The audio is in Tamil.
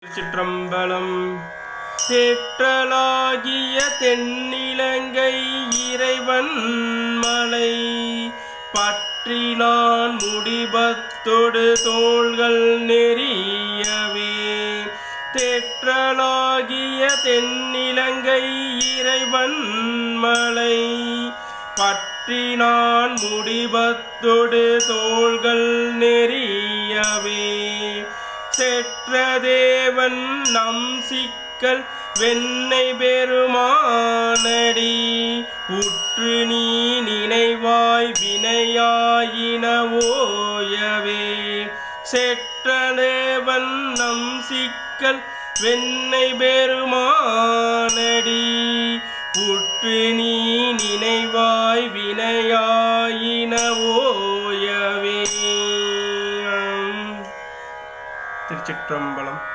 சிற்றம்பலம் தேற்றலாகிய தென்னிலங்கை இறைவன் மலை பற்றினான் முடிபத்தொடு தோள்கள் நெறியவே. தேற்றலாகிய தென்னிலங்கை இறைவன் மலை பற்றினான் முடிபத்தொடு தோள்கள் நெறியவே. செற்றதேவன் நம் சிக்கல் வெண்ணை பெருமானடி உற்று நீ நினைவாய் வினையாயினவோயவே. செற்றதேவன் நம் சிக்கல் வெண்ணை பெருமானடி உற்று நீ நினைவாய் வினையாயினவோயவே. திருச்சிற்றம்பலம்.